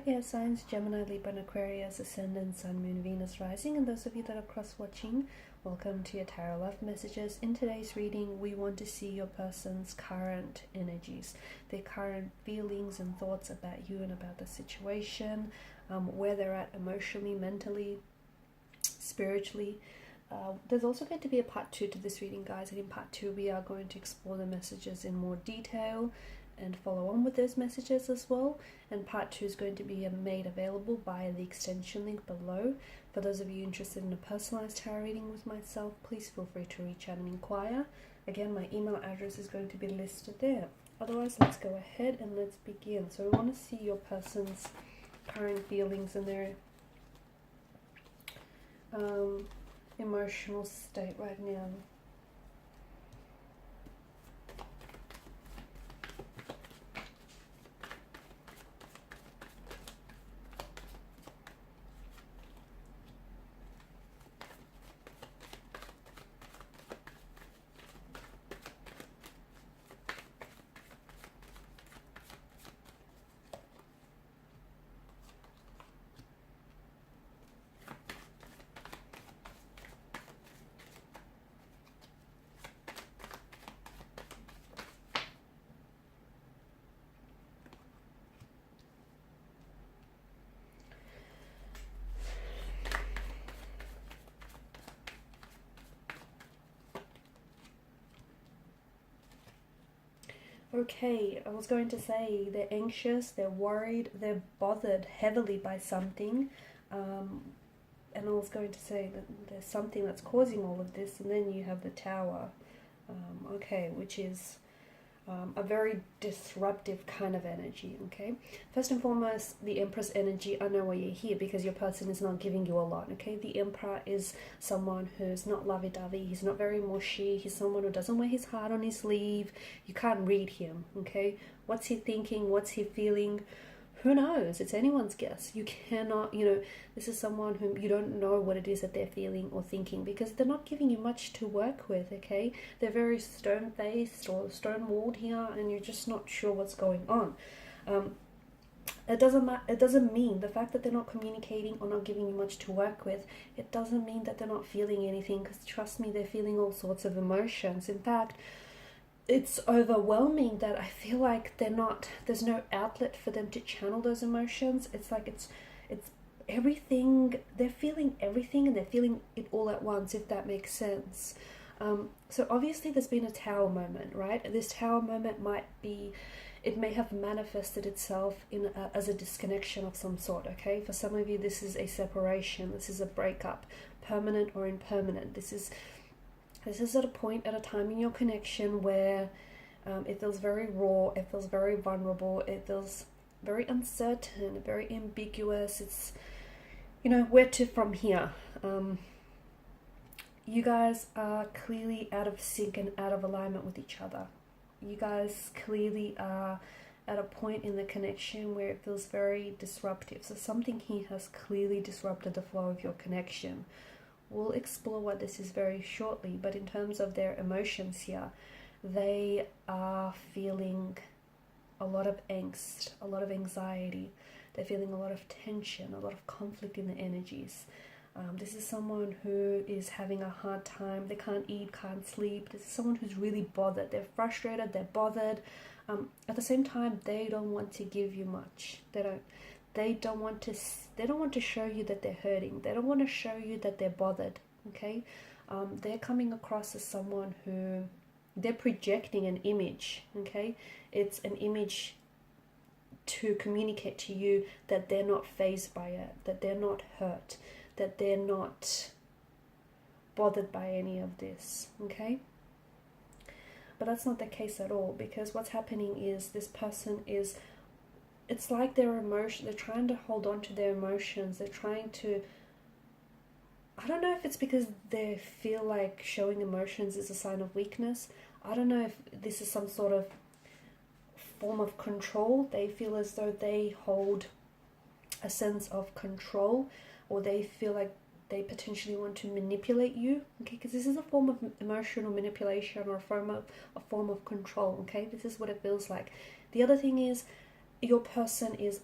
air signs, Gemini, Libra and Aquarius, Ascendant, Sun, Moon, Venus, Rising, and those of you that are cross-watching, welcome to your Tarot Love Messages. In today's reading, we want to see your person's current energies, their current feelings and thoughts about you and about the situation, where they're at emotionally, mentally, spiritually. There's also going to be a part 2 to this reading, guys, and in part 2 we are going to explore the messages in more detail and follow on with those messages as well. And part 2 is going to be made available via the extension link below. For those of you interested in a personalized tarot reading with myself, please feel free to reach out and inquire. Again, my email address is going to be listed there. Otherwise, let's go ahead and let's begin. So we want to see your person's current feelings and their emotional state right now. Okay, I was going to say they're anxious, they're worried, they're bothered heavily by something, and I was going to say that there's something that's causing all of this, and then you have the Tower, okay, which is a very disruptive kind of energy, okay? First and foremost, the Empress energy, I know why you're here, because your person is not giving you a lot, okay? The Emperor is someone who's not lovey-dovey, he's not very mushy, he's someone who doesn't wear his heart on his sleeve. You can't read him, okay? What's he thinking? What's he feeling? Who knows? It's anyone's guess. You cannot, this is someone whom you don't know what it is that they're feeling or thinking, because they're not giving you much to work with, okay? They're very stone-faced or stone-walled here, and you're just not sure what's going on. It doesn't mean the fact that they're not communicating or not giving you much to work with, it doesn't mean that they're not feeling anything, because trust me, they're feeling all sorts of emotions. In fact, it's overwhelming that I feel like there's no outlet for them to channel those emotions. It's like it's everything, they're feeling everything and they're feeling it all at once, if that makes sense. So obviously there's been a Tower moment, right? This Tower moment it may have manifested itself as a disconnection of some sort, okay? For some of you, this is a separation, this is a breakup, permanent or impermanent. This is at a point, at a time in your connection where it feels very raw, it feels very vulnerable, it feels very uncertain, very ambiguous. It's, where to from here? You guys are clearly out of sync and out of alignment with each other. You guys clearly are at a point in the connection where it feels very disruptive. So something here has clearly disrupted the flow of your connection. We'll explore what this is very shortly, but in terms of their emotions here, they are feeling a lot of angst, a lot of anxiety. They're feeling a lot of tension, a lot of conflict in the energies. This is someone who is having a hard time. They can't eat, can't sleep. This is someone who's really bothered. They're frustrated, they're bothered. At the same time, they don't want to give you much. They don't want to show you that they're hurting. They don't want to show you that they're bothered, okay? They're coming across as someone who, they're projecting an image, okay? It's an image to communicate to you that they're not fazed by it, that they're not hurt, that they're not bothered by any of this, okay? But that's not the case at all, because what's happening is this person is, it's like they're trying to hold on to their emotions. They're trying to, I don't know if it's because they feel like showing emotions is a sign of weakness. I don't know if this is some sort of form of control. They feel as though they hold a sense of control, or they feel like they potentially want to manipulate you, okay? Because this is a form of emotional manipulation or a form of control, okay? This is what it feels like. The other thing is, your person is,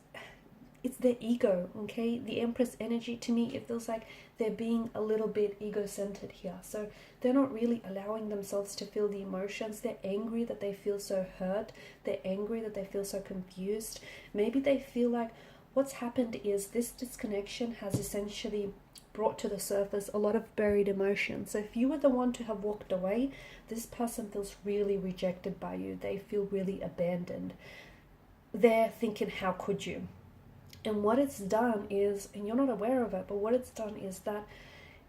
it's their ego, okay? The Empress energy, to me, it feels like they're being a little bit ego-centered here. So they're not really allowing themselves to feel the emotions. They're angry that they feel so hurt. They're angry that they feel so confused. Maybe they feel like what's happened is this disconnection has essentially brought to the surface a lot of buried emotions. So if you were the one to have walked away, this person feels really rejected by you. They feel really abandoned. They're thinking, how could you? And what it's done is, and you're not aware of it, but what it's done is that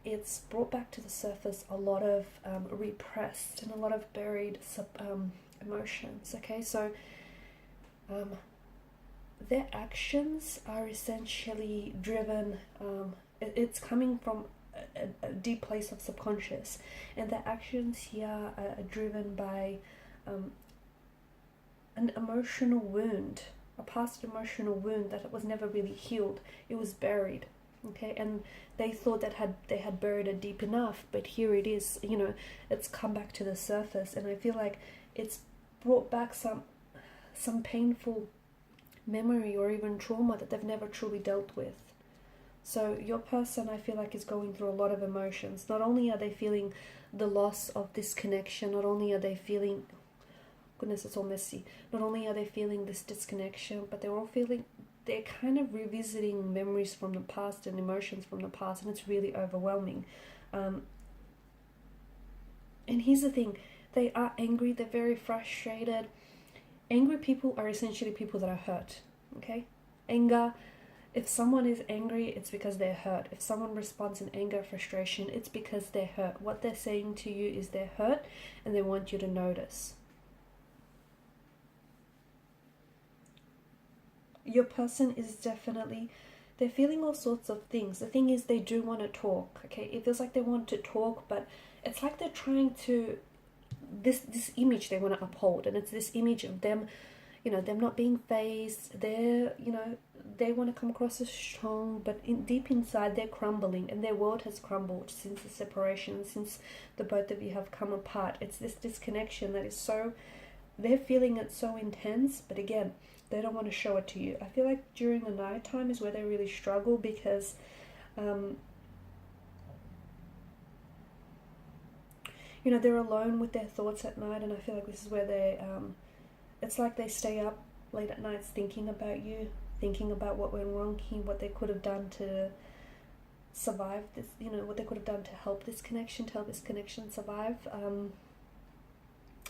it's brought back to the surface a lot of repressed and a lot of buried emotions. Okay, so their actions are essentially driven, it's coming from a deep place of subconscious, and their actions here are driven by an emotional wound, a past emotional wound that was never really healed. It was buried, okay, and they thought that they had buried it deep enough, but here it is, you know, it's come back to the surface, and I feel like it's brought back some painful memory or even trauma that they've never truly dealt with. So your person, I feel like, is going through a lot of emotions. Not only are they feeling the loss of this connection, not only are they feeling, goodness, it's all messy, not only are they feeling this disconnection, but they're kind of revisiting memories from the past and emotions from the past, and it's really overwhelming. And here's the thing, they are angry, they're very frustrated. Angry people are essentially people that are hurt, okay? Anger, if someone is angry, it's because they're hurt. If someone responds in anger, frustration, it's because they're hurt. What they're saying to you is they're hurt, and they want you to notice. Your person is definitely, they're feeling all sorts of things. The thing is, they do want to talk, okay? It feels like they want to talk, but it's like they're trying to, this image they want to uphold, and it's this image of them, you know, them not being phased. They're, you know, they want to come across as strong, but deep inside they're crumbling, and their world has crumbled since the separation, since the both of you have come apart. It's this disconnection that is so, they're feeling it so intense, but again, they don't want to show it to you. I feel like during the night time is where they really struggle, because you know, they're alone with their thoughts at night, and I feel like this is where they it's like they stay up late at nights thinking about you, thinking about what went wrong here, what they could have done to survive this, you know, what they could have done to help this connection, survive.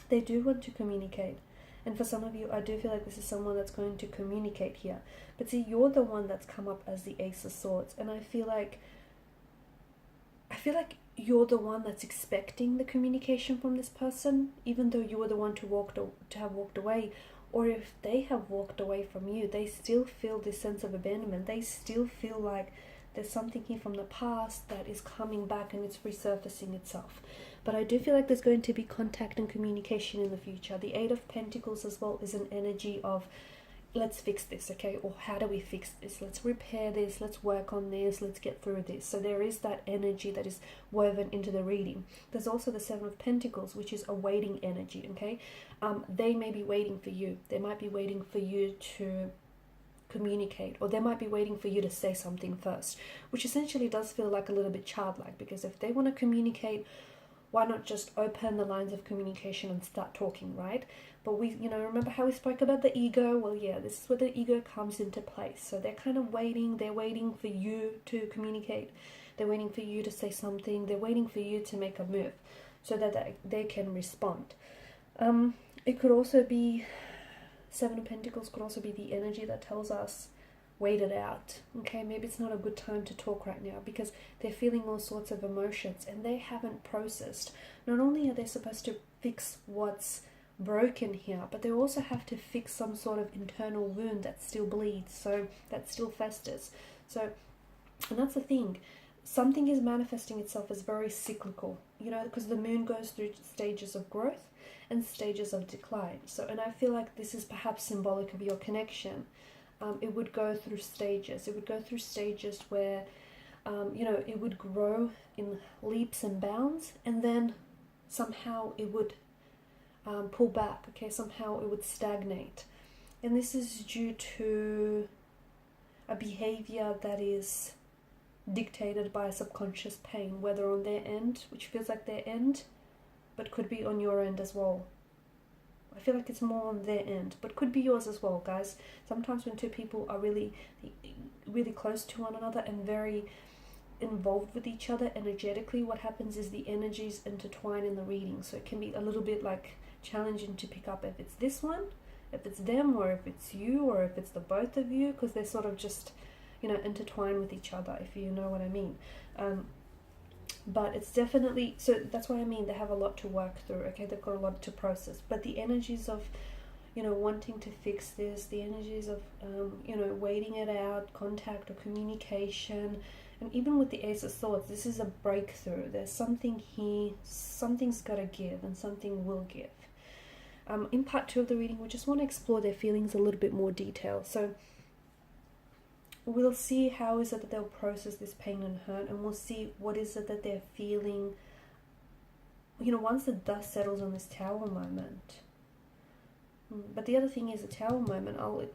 They do want to communicate, and for some of you, I do feel like this is someone that's going to communicate here. But see, you're the one that's come up as the Ace of Swords, and I feel like you're the one that's expecting the communication from this person, even though you were the one to have walked away. Or if they have walked away from you, they still feel this sense of abandonment. They still feel like there's something here from the past that is coming back and it's resurfacing itself. But I do feel like there's going to be contact and communication in the future. The Eight of Pentacles as well is an energy of, let's fix this, okay? Or how do we fix this? Let's repair this, let's work on this, let's get through this. So there is that energy that is woven into the reading. There's also the Seven of Pentacles, which is a waiting energy, okay? They may be waiting for you. They might be waiting for you to communicate, or they might be waiting for you to say something first, which essentially does feel like a little bit childlike, because if they want to communicate, why not just open the lines of communication and start talking, right? But we, you know, remember how we spoke about the ego? Well, yeah, this is where the ego comes into place. So they're kind of waiting. They're waiting for you to communicate. They're waiting for you to say something. They're waiting for you to make a move so that they can respond. It could also be, Seven of Pentacles could also be the energy that tells us, wait it out, okay? Maybe it's not a good time to talk right now, because they're feeling all sorts of emotions and they haven't processed. Not only are they supposed to fix what's broken here, but they also have to fix some sort of internal wound that still bleeds, so that still festers. So, and that's the thing, something is manifesting itself as very cyclical, you know, because the moon goes through stages of growth and stages of decline. So, and I feel like this is perhaps symbolic of your connection. It would go through stages. It would go through stages where, you know, it would grow in leaps and bounds, and then somehow it would pull back, okay? Somehow it would stagnate. And this is due to a behavior that is dictated by a subconscious pain, whether on their end, which feels like their end, but could be on your end as well. I feel like it's more on their end, but could be yours as well, guys. Sometimes when two people are really close to one another and very involved with each other energetically, what happens is the energies intertwine in the reading. So it can be a little bit like challenging to pick up if it's this one, if it's them, or if it's you, or if it's the both of you, because they're sort of just, you know, intertwined with each other, if you know what I mean. But it's definitely, so that's what I mean, they have a lot to work through, okay? They've got a lot to process. But the energies of, you know, wanting to fix this, the energies of, you know, waiting it out, contact or communication, and even with the Ace of Swords, this is a breakthrough. There's something here, something's got to give, and something will give. In part 2 of the reading, we just want to explore their feelings a little bit more detail. So we'll see how is it that they'll process this pain and hurt, and we'll see what is it that they're feeling, you know, once the dust settles on this Tower moment. But the other thing is the Tower moment, I'll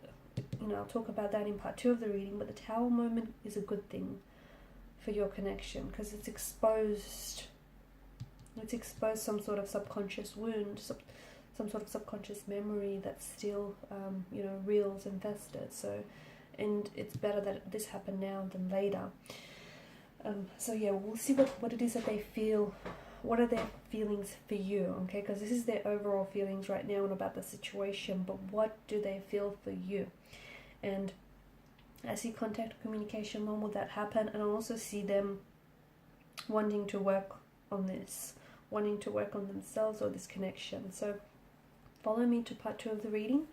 talk about that in part 2 of the reading, but the Tower moment is a good thing for your connection, because it's exposed some sort of subconscious wound, some sort of subconscious memory that's still, you know, reels and festered. So, and it's better that this happened now than later. So yeah, we'll see what it is that they feel. What are their feelings for you, okay? Because this is their overall feelings right now and about the situation, but what do they feel for you? And I see contact or communication, when will that happen? And I also see them wanting to work on this, wanting to work on themselves or this connection. So follow me to part 2 of the reading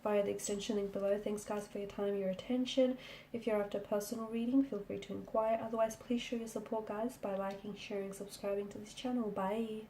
via the extension link below. Thanks guys for your time, your attention. If you're after a personal reading, feel free to inquire. Otherwise, please show your support, guys, by liking, sharing, subscribing to this channel. Bye.